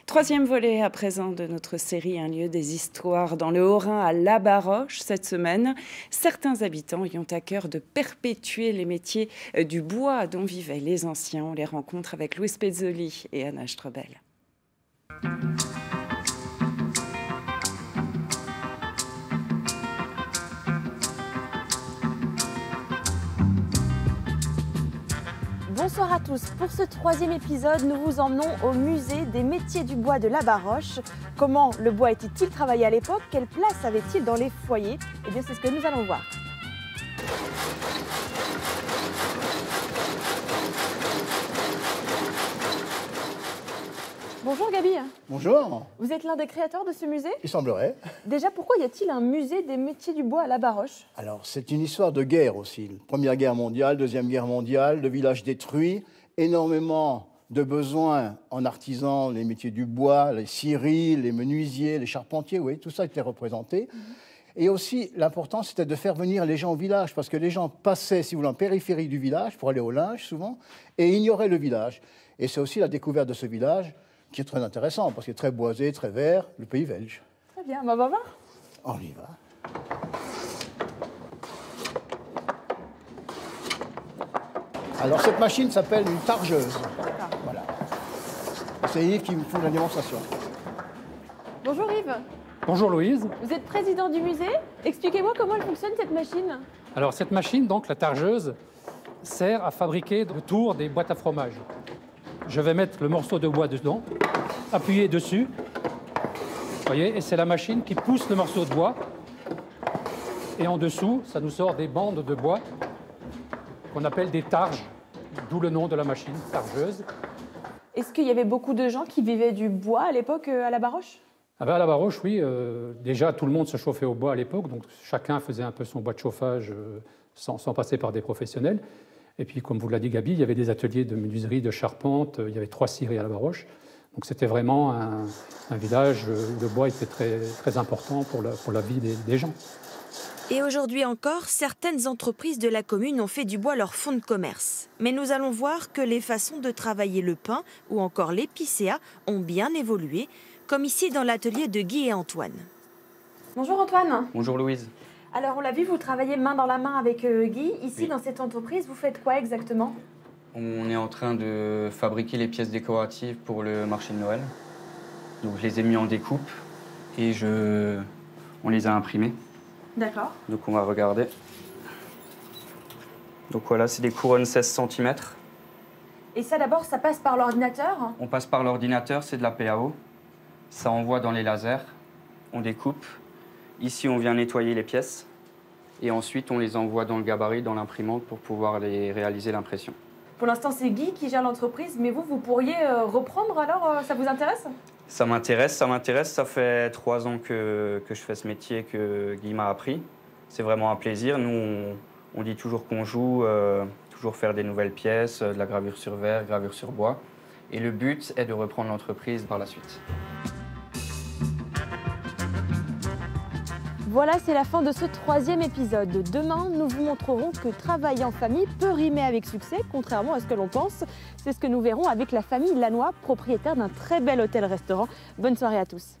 Troisième volet à présent de notre série Un lieu des histoires dans le Haut-Rhin à Labaroche. Cette semaine, certains habitants y ont à cœur de perpétuer les métiers du bois dont vivaient les anciens. On les rencontre avec Louise Pezzoli et Anna Strobel. Bonsoir à tous. Pour ce troisième épisode, nous vous emmenons au musée des métiers du bois de Labaroche. Comment le bois était-il travaillé à l'époque? Quelle place avait-il dans les foyers? Eh bien, c'est ce que nous allons voir. Bonjour Gabi. Bonjour. Vous êtes l'un des créateurs de ce musée? Il semblerait. Déjà, pourquoi y a-t-il un musée des métiers du bois à Labaroche? Alors, c'est une histoire de guerre aussi. Première guerre mondiale, Deuxième guerre mondiale, le village détruit, énormément de besoins en artisans, les métiers du bois, les scieries, les menuisiers, les charpentiers, oui, tout ça était représenté. Et aussi, l'important, c'était de faire venir les gens au village, parce que les gens passaient, si vous voulez, en périphérie du village, pour aller au linge, souvent, et ignoraient le village. Et c'est aussi la découverte de ce village qui est très intéressant, parce qu'il est très boisé, très vert, le pays belge. Très bien, on va voir. On y va. Alors, cette machine s'appelle une targeuse. Voilà. C'est Yves qui me fait la démonstration. Bonjour Yves. Bonjour Louise. Vous êtes président du musée. Expliquez-moi comment elle fonctionne cette machine. Alors cette machine, donc la targeuse, sert à fabriquer le tour des boîtes à fromage. Je vais mettre le morceau de bois dedans, appuyer dessus, vous voyez, et c'est la machine qui pousse le morceau de bois. Et en dessous, ça nous sort des bandes de bois qu'on appelle des targes, d'où le nom de la machine, targeuse. Est-ce qu'il y avait beaucoup de gens qui vivaient du bois à l'époque à Labaroche? Ah ben à Labaroche, oui. Déjà, tout le monde se chauffait au bois à l'époque, donc chacun faisait un peu son bois de chauffage sans passer par des professionnels. Et puis, comme vous l'a dit Gabi, il y avait des ateliers de menuiserie, de charpente, il y avait 3 scieries à Labaroche. Donc c'était vraiment un village où le bois était très important pour la vie des gens. Et aujourd'hui encore, certaines entreprises de la commune ont fait du bois leur fonds de commerce. Mais nous allons voir que les façons de travailler le pin ou encore l'épicéa ont bien évolué, comme ici dans l'atelier de Guy et Antoine. Bonjour Antoine. Bonjour Louise. Alors on l'a vu, vous travaillez main dans la main avec Guy. Ici, Oui. dans cette entreprise, vous faites quoi exactement? On est en train de fabriquer les pièces décoratives pour le marché de Noël. Donc je les ai mis en découpe et on les a imprimées. D'accord. Donc on va regarder. Donc voilà, c'est des couronnes 16 cm. Et ça d'abord, ça passe par l'ordinateur? On passe par l'ordinateur, c'est de la PAO. Ça envoie dans les lasers, on découpe. Ici, on vient nettoyer les pièces. Et ensuite, on les envoie dans le gabarit, dans l'imprimante, pour pouvoir réaliser l'impression. Pour l'instant, c'est Guy qui gère l'entreprise, mais vous pourriez reprendre alors? Ça vous intéresse? Ça m'intéresse. Ça fait 3 ans que je fais ce métier que Guy m'a appris. C'est vraiment un plaisir. Nous, on dit toujours qu'on joue, toujours faire des nouvelles pièces, de la gravure sur verre, gravure sur bois. Et le but est de reprendre l'entreprise par la suite. Voilà, c'est la fin de ce troisième épisode. Demain, nous vous montrerons que travailler en famille peut rimer avec succès, contrairement à ce que l'on pense. C'est ce que nous verrons avec la famille Lannoy, propriétaire d'un très bel hôtel-restaurant. Bonne soirée à tous.